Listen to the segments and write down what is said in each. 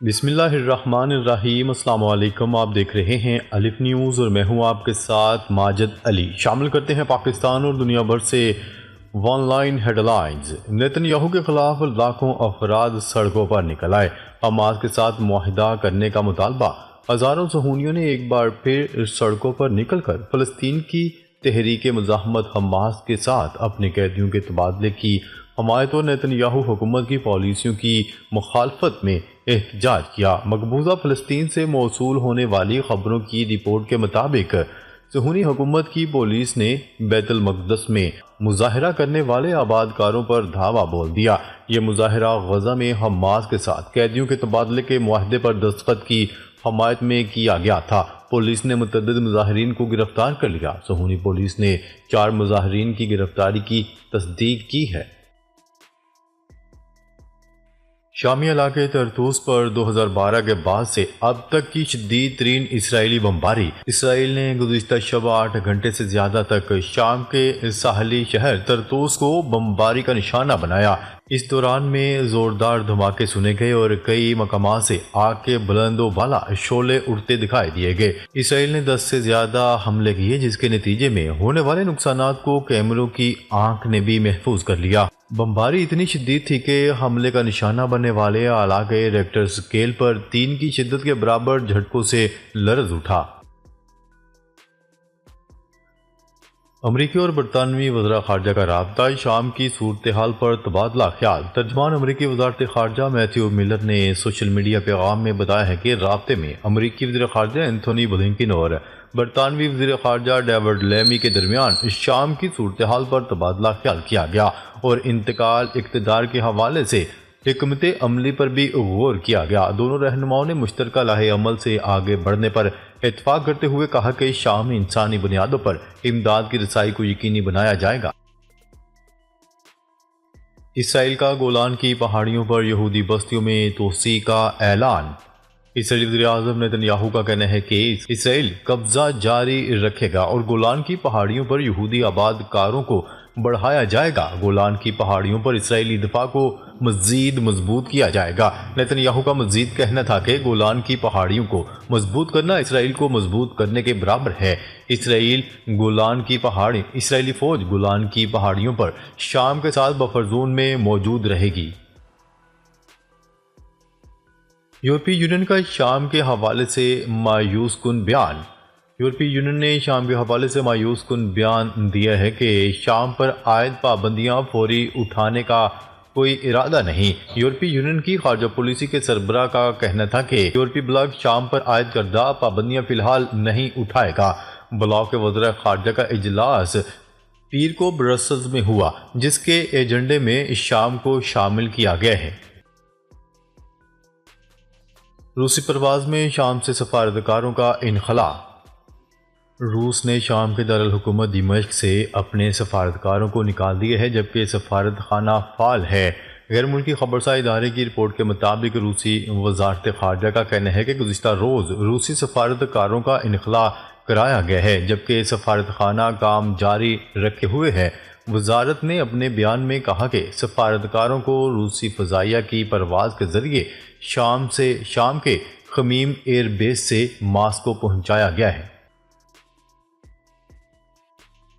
بسم اللہ الرحمن الرحیم۔ السلام علیکم، آپ دیکھ رہے ہیں الف نیوز اور میں ہوں آپ کے ساتھ ماجد علی۔ شامل کرتے ہیں پاکستان اور دنیا بھر سے one line headlines. Netanyahu کے خلاف لاکھوں افراد سڑکوں پر نکل آئے، حماس کے ساتھ معاہدہ کرنے کا مطالبہ۔ ہزاروں صہیونیوں نے ایک بار پھر سڑکوں پر نکل کر فلسطین کی تحریک مزاحمت حماس کے ساتھ اپنے قیدیوں کے تبادلے کی حمایت اور نیتن یاہو حکومت کی پالیسیوں کی مخالفت میں احتجاج کیا۔ مقبوضہ فلسطین سے موصول ہونے والی خبروں کی رپورٹ کے مطابق صہیونی حکومت کی پولیس نے بیت المقدس میں مظاہرہ کرنے والے آباد کاروں پر دھاوا بول دیا۔ یہ مظاہرہ غزہ میں حماس کے ساتھ قیدیوں کے تبادلے کے معاہدے پر دستخط کی حمایت میں کیا گیا تھا۔ پولیس نے متعدد مظاہرین کو گرفتار کر لیا۔ صہیونی پولیس نے 4 مظاہرین کی گرفتاری کی تصدیق کی ہے۔ شامی علاقے طرطوس پر 2012 کے بعد سے اب تک کی شدید ترین اسرائیلی بمباری۔ اسرائیل نے گزشتہ شب 8 گھنٹے سے زیادہ تک شام کے ساحلی شہر طرطوس کو بمباری کا نشانہ بنایا۔ اس دوران میں زوردار دھماکے سنے گئے اور کئی مقامات سے آگ کے بلند و بالا شعلے اڑتے دکھائی دیے گئے۔ اسرائیل نے 10 سے زیادہ حملے کیے، جس کے نتیجے میں ہونے والے نقصانات کو کیمروں کی آنکھ نے بھی محفوظ کر لیا۔ بمباری اتنی شدید تھی کہ حملے کا نشانہ بننے والے علاقے ریکٹر سکیل پر 3 کی شدت کے برابر جھٹکوں سے لرز اٹھا۔ امریکی اور برطانوی وزراء خارجہ کا رابطہ، شام کی صورتحال پر تبادلہ خیال۔ ترجمان امریکی وزارت خارجہ میتھیو میلر نے سوشل میڈیا پیغام میں بتایا ہے کہ رابطے میں امریکی وزیر خارجہ اینتھونی بلنکن اور برطانوی وزیر خارجہ ڈیوڈ لیمی کے درمیان شام کی صورتحال پر تبادلہ خیال کیا گیا اور انتقال اقتدار کے حوالے سے حکمت عملی پر بھی غور کیا گیا۔ دونوں رہنماؤں نے مشترکہ لائحہ عمل سے آگے بڑھنے پر اتفاق کرتے ہوئے کہا کہ شام میں انسانی بنیادوں پر امداد کی رسائی کو یقینی بنایا جائے گا۔ اسرائیل کا گولان کی پہاڑیوں پر یہودی بستیوں میں توسیع کا اعلان۔ اسرائیلی وزیر اعظم نیتن یاہو کا کہنا ہے کہ اسرائیل قبضہ جاری رکھے گا اور گولان کی پہاڑیوں پر یہودی آباد کاروں کو بڑھایا جائے گا۔ گولان کی پہاڑیوں پر اسرائیلی دفاع کو مزید مضبوط کیا جائے گا۔ نیتن یاہو کا مزید کہنا تھا کہ گولان کی پہاڑیوں کو مضبوط کرنا اسرائیل کو مضبوط کرنے کے برابر ہے۔ اسرائیلی فوج گولان کی پہاڑیوں پر شام کے ساتھ بفر زون میں موجود رہے گی۔ یورپی یونین کا شام کے حوالے سے مایوس کن بیان۔ یورپی یونین نے شام کے حوالے سے مایوس کن بیان دیا ہے کہ شام پر عائد پابندیاں فوری اٹھانے کا کوئی ارادہ نہیں۔ یورپی یونین کی خارجہ پالیسی کے سربراہ کا کہنا تھا کہ یورپی بلاک شام پر عائد کردہ پابندیاں فی الحال نہیں اٹھائے گا۔ بلاک کے وزراء خارجہ کا اجلاس پیر کو برسلز میں ہوا، جس کے ایجنڈے میں شام کو شامل کیا گیا ہے۔ روسی پرواز میں شام سے سفارتکاروں کا انخلاء۔ روس نے شام کے دارالحکومت دمشق سے اپنے سفارتکاروں کو نکال دیا ہے، جبکہ سفارت خانہ فعال ہے۔ غیر ملکی خبرساں ادارے کی رپورٹ کے مطابق روسی وزارت خارجہ کا کہنا ہے کہ گزشتہ روز روسی سفارتکاروں کا انخلاء کرایا گیا ہے، جبکہ سفارت خانہ کام جاری رکھے ہوئے ہے۔ وزارت نے اپنے بیان میں کہا کہ سفارتکاروں کو روسی فضائیہ کی پرواز کے ذریعے شام کے خمیم ایئر بیس سے ماسکو پہنچایا گیا ہے۔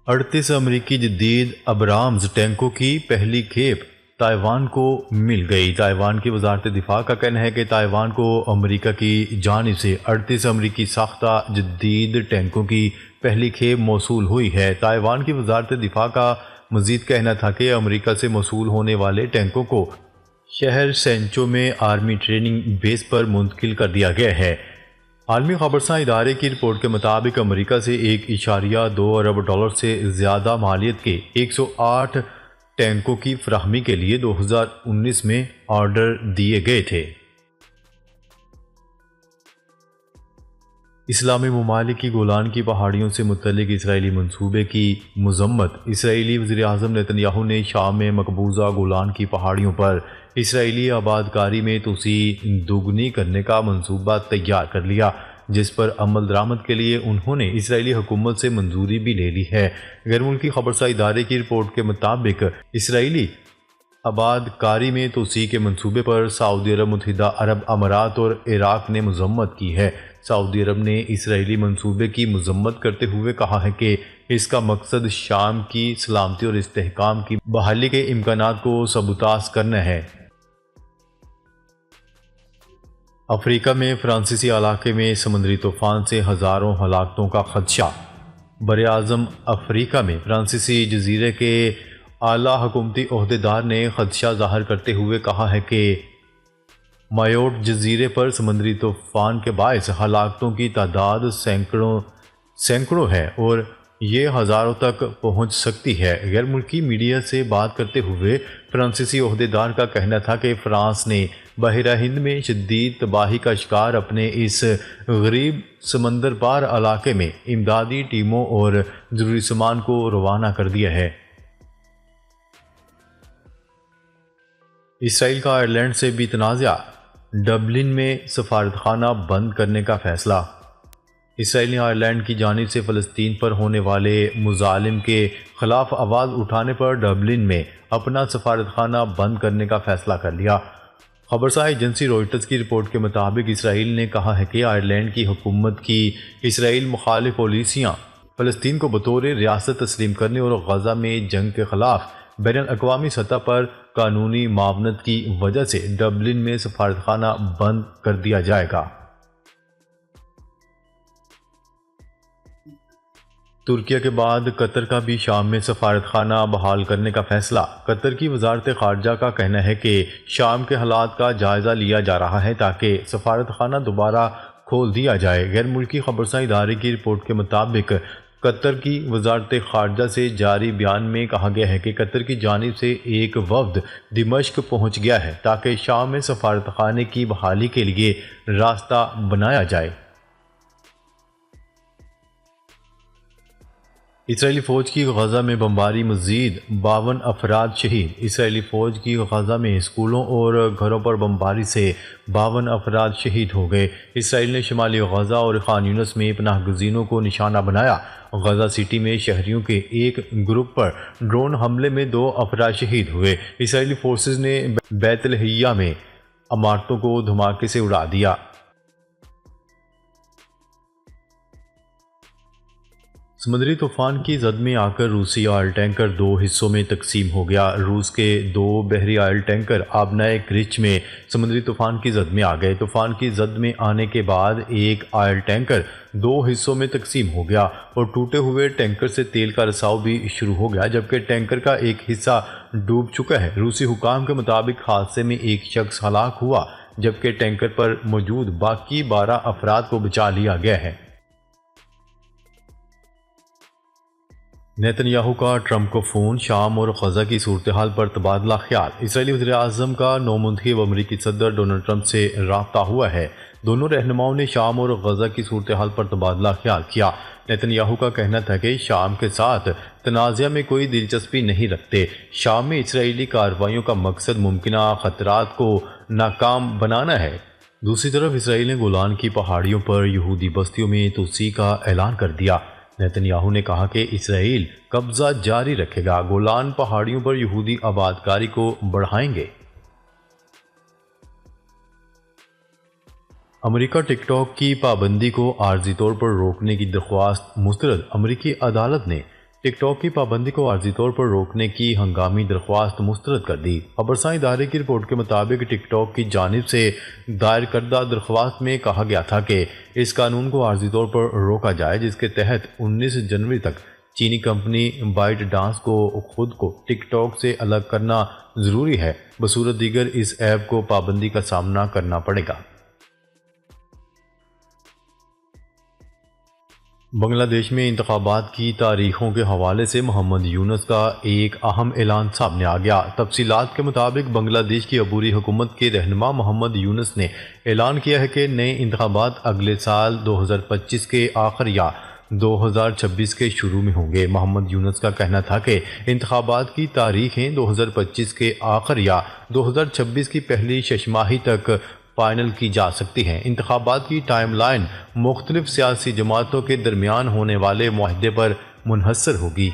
38 امریکی جدید ابرامز ٹینکوں کی پہلی کھیپ تائیوان کو مل گئی۔ تائیوان کی وزارت دفاع کا کہنا ہے کہ تائیوان کو امریکہ کی جانب سے 38 امریکی ساختہ جدید ٹینکوں کی پہلی کھیپ موصول ہوئی ہے۔ تائیوان کی وزارت دفاع کا مزید کہنا تھا کہ امریکہ سے موصول ہونے والے ٹینکوں کو شہر سینچو میں آرمی ٹریننگ بیس پر منتقل کر دیا گیا ہے۔ عالمی خبرساں ادارے کی رپورٹ کے مطابق امریکہ سے $1.2 ارب سے زیادہ مالیت کے 108 ٹینکوں کی فراہمی کے لیے 2019 میں آرڈر دیے گئے تھے۔ اسلامی ممالک کی گولان کی پہاڑیوں سے متعلق اسرائیلی منصوبے کی مذمت۔ اسرائیلی وزیر اعظم نیتن یاہو نے شام میں مقبوضہ گولان کی پہاڑیوں پر اسرائیلی آباد کاری میں توسیع دوگنی کرنے کا منصوبہ تیار کر لیا، جس پر عمل درآمد کے لیے انہوں نے اسرائیلی حکومت سے منظوری بھی لے لی ہے۔ غیر ملکی خبرساں ادارے کی رپورٹ کے مطابق اسرائیلی آباد کاری میں توسیع کے منصوبے پر سعودی عرب، متحدہ عرب امارات اور عراق نے مذمت کی ہے۔ سعودی عرب نے اسرائیلی منصوبے کی مذمت کرتے ہوئے کہا ہے کہ اس کا مقصد شام کی سلامتی اور استحکام کی بحالی کے امکانات کو سبوتاژ کرنا ہے۔ افریقہ میں فرانسیسی علاقے میں سمندری طوفان سے ہزاروں ہلاکتوں کا خدشہ۔ براعظم افریقہ میں فرانسیسی جزیرے کے اعلیٰ حکومتی عہدیدار نے خدشہ ظاہر کرتے ہوئے کہا ہے کہ مایوٹ جزیرے پر سمندری طوفان کے باعث ہلاکتوں کی تعداد سینکڑوں ہے اور یہ ہزاروں تک پہنچ سکتی ہے۔ غیر ملکی میڈیا سے بات کرتے ہوئے فرانسیسی عہدیدار کا کہنا تھا کہ فرانس نے بحیرہ ہند میں شدید تباہی کا شکار اپنے اس غریب سمندر پار علاقے میں امدادی ٹیموں اور ضروری سامان کو روانہ کر دیا ہے۔ اسرائیل کا آئرلینڈ سے بھی تنازع، ڈبلن میں سفارتخانہ بند کرنے کا فیصلہ۔ اسرائیل نے آئرلینڈ کی جانب سے فلسطین پر ہونے والے مظالم کے خلاف آواز اٹھانے پر ڈبلن میں اپنا سفارتخانہ بند کرنے کا فیصلہ کر لیا۔ خبرساز ایجنسی روئٹرز کی رپورٹ کے مطابق اسرائیل نے کہا ہے کہ آئرلینڈ کی حکومت کی اسرائیل مخالف پالیسیاں فلسطین کو بطور ریاست تسلیم کرنے اور غزہ میں جنگ کے خلاف بین الاقوامی سطح پر قانونی معاونت کی وجہ سے ڈبلن میں سفارتخانہ بند کر دیا جائے گا۔ ترکیہ کے بعد قطر کا بھی شام میں سفارتخانہ بحال کرنے کا فیصلہ۔ قطر کی وزارت خارجہ کا کہنا ہے کہ شام کے حالات کا جائزہ لیا جا رہا ہے تاکہ سفارتخانہ دوبارہ کھول دیا جائے۔ غیر ملکی خبرساز ادارے کی رپورٹ کے مطابق قطر کی وزارت خارجہ سے جاری بیان میں کہا گیا ہے کہ قطر کی جانب سے ایک وفد دمشق پہنچ گیا ہے تاکہ شام میں سفارتخانے کی بحالی کے لیے راستہ بنایا جائے۔ اسرائیلی فوج کی غزہ میں بمباری، مزید 52 افراد شہید۔ اسرائیلی فوج کی غزہ میں اسکولوں اور گھروں پر بمباری سے 52 افراد شہید ہو گئے۔ اسرائیل نے شمالی غزہ اور خان یونس میں پناہ گزینوں کو نشانہ بنایا۔ غزہ سٹی میں شہریوں کے ایک گروپ پر ڈرون حملے میں 2 افراد شہید ہوئے۔ اسرائیلی فورسز نے بیت لحیہ میں عمارتوں کو دھماکے سے اڑا دیا۔ سمندری طوفان کی زد میں آ کر روسی آئل ٹینکر 2 حصوں میں تقسیم ہو گیا۔ روس کے 2 بحری آئل ٹینکر آبنائے کرچ میں سمندری طوفان کی زد میں آ گئے۔ طوفان کی زد میں آنے کے بعد ایک آئل ٹینکر 2 حصوں میں تقسیم ہو گیا اور ٹوٹے ہوئے ٹینکر سے تیل کا رساؤ بھی شروع ہو گیا، جبکہ ٹینکر کا ایک حصہ ڈوب چکا ہے۔ روسی حکام کے مطابق حادثے میں ایک شخص ہلاک ہوا، جبکہ ٹینکر پر موجود باقی 12 افراد کو بچا لیا گیا ہے۔ نیتن یاہو کا ٹرمپ کو فون، شام اور غزہ کی صورتحال پر تبادلہ خیال۔ اسرائیلی وزیر اعظم کا نو منتخب امریکی صدر ڈونلڈ ٹرمپ سے رابطہ ہوا ہے۔ دونوں رہنماؤں نے شام اور غزہ کی صورتحال پر تبادلہ خیال کیا۔ نیتن یاہو کا کہنا تھا کہ شام کے ساتھ تنازع میں کوئی دلچسپی نہیں رکھتے۔ شام میں اسرائیلی کارروائیوں کا مقصد ممکنہ خطرات کو ناکام بنانا ہے۔ دوسری طرف اسرائیل نے گولان کی پہاڑیوں پر یہودی بستیوں میں توسیع کا اعلان کر دیا۔ نیتن یاہو نے کہا کہ اسرائیل قبضہ جاری رکھے گا، گولان پہاڑیوں پر یہودی آباد کاری کو بڑھائیں گے۔ امریکہ ٹک ٹاک کی پابندی کو عارضی طور پر روکنے کی درخواست مسترد۔ امریکی عدالت نے ٹک ٹاک کی پابندی کو عارضی طور پر روکنے کی ہنگامی درخواست مسترد کر دی۔ خبرساز ادارے کی رپورٹ کے مطابق ٹک ٹاک کی جانب سے دائر کردہ درخواست میں کہا گیا تھا کہ اس قانون کو عارضی طور پر روکا جائے، جس کے تحت 19 جنوری تک چینی کمپنی بائٹ ڈانس کو خود کو ٹک ٹاک سے الگ کرنا ضروری ہے، بصورت دیگر اس ایپ کو پابندی کا سامنا کرنا پڑے گا۔ بنگلہ دیش میں انتخابات کی تاریخوں کے حوالے سے محمد یونس کا ایک اہم اعلان سامنے آ گیا۔ تفصیلات کے مطابق بنگلہ دیش کی عبوری حکومت کے رہنما محمد یونس نے اعلان کیا ہے کہ نئے انتخابات اگلے سال 2025 کے آخر یا 2026 کے شروع میں ہوں گے۔ محمد یونس کا کہنا تھا کہ انتخابات کی تاریخیں 2025 کے آخر یا 2026 کی پہلی ششماہی تک فائنل کی جا سکتی ہیں۔ انتخابات کی ٹائم لائن مختلف سیاسی جماعتوں کے درمیان ہونے والے معاہدے پر منحصر ہوگی۔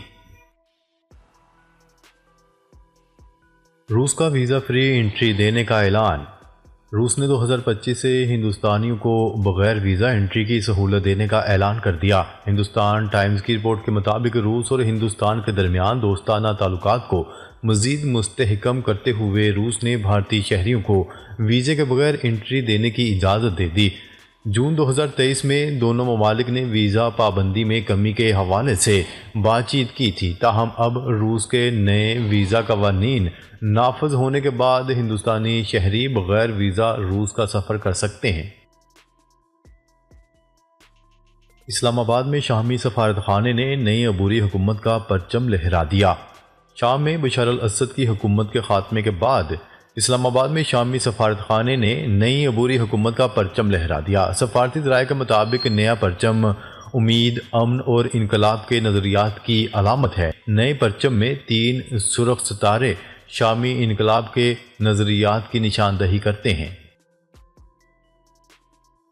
روس کا ویزا فری انٹری دینے کا اعلان۔ روس نے 2025 سے ہندوستانیوں کو بغیر ویزا انٹری کی سہولت دینے کا اعلان کر دیا۔ ہندوستان ٹائمز کی رپورٹ کے مطابق روس اور ہندوستان کے درمیان دوستانہ تعلقات کو مزید مستحکم کرتے ہوئے روس نے بھارتی شہریوں کو ویزے کے بغیر انٹری دینے کی اجازت دے دی۔ جون 2023 میں دونوں ممالک نے ویزا پابندی میں کمی کے حوالے سے بات چیت کی تھی، تاہم اب روس کے نئے ویزا قوانین نافذ ہونے کے بعد ہندوستانی شہری بغیر ویزا روس کا سفر کر سکتے ہیں۔ اسلام آباد میں شامی سفارت خانے نے نئی عبوری حکومت کا پرچم لہرا دیا۔ شام میں بشار الاسد کی حکومت کے خاتمے کے بعد اسلام آباد میں شامی سفارت خانے نے نئی عبوری حکومت کا پرچم لہرا دیا۔ سفارتی ذرائع کے مطابق نیا پرچم امید، امن اور انقلاب کے نظریات کی علامت ہے۔ نئے پرچم میں 3 سرخ ستارے شامی انقلاب کے نظریات کی نشاندہی کرتے ہیں۔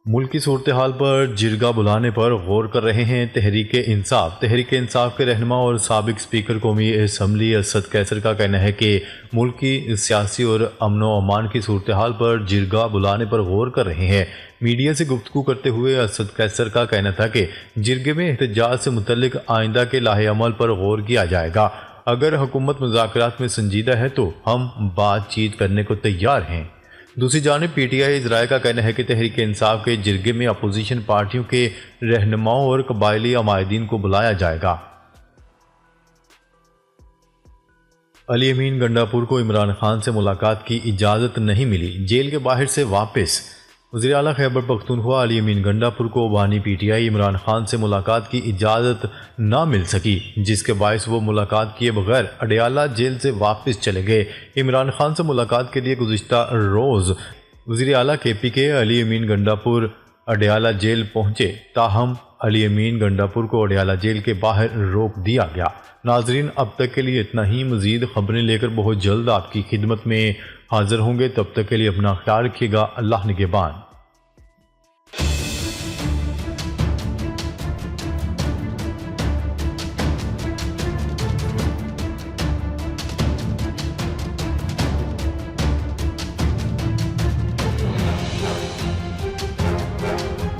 ملک کی صورتحال پر جرگہ بلانے پر غور کر رہے ہیں تحریک انصاف۔ تحریک انصاف کے رہنما اور سابق اسپیکر قومی اسمبلی اسد قیصر کا کہنا ہے کہ ملک کی سیاسی اور امن و امان کی صورتحال پر جرگہ بلانے پر غور کر رہے ہیں۔ میڈیا سے گفتگو کرتے ہوئے اسد قیصر کا کہنا تھا کہ جرگے میں احتجاج سے متعلق آئندہ کے لاہ عمل پر غور کیا جائے گا۔ اگر حکومت مذاکرات میں سنجیدہ ہے تو ہم بات چیت کرنے کو تیار ہیں۔ دوسری جانب پی ٹی آئی ذرائع کا کہنا ہے کہ تحریک انصاف کے جرگے میں اپوزیشن پارٹیوں کے رہنماؤں اور قبائلی عمائدین کو بلایا جائے گا۔ علی امین گنڈاپور کو عمران خان سے ملاقات کی اجازت نہیں ملی، جیل کے باہر سے واپس۔ وزیر اعلیٰ خیبر پختونخوا علی امین گنڈاپور کو بانی P T I Imran Khan سے ملاقات کی اجازت نہ مل سکی، جس کے باعث وہ ملاقات کیے بغیر اڈیالہ جیل سے واپس چلے گئے۔ عمران خان سے ملاقات کے لیے گزشتہ روز وزیر اعلیٰ کے پی کے علی امین گنڈاپور اڈیالہ جیل پہنچے، تاہم علی امین گنڈاپور کو اڈیالہ جیل کے باہر روک دیا گیا۔ ناظرین، اب تک کے لیے اتنا ہی۔ مزید خبریں لے کر بہت جلد آپ کی خدمت میں حاضر ہوں گے، تب تک کے لیے اپنا خیال رکھیے گا۔ اللہ نگہبان۔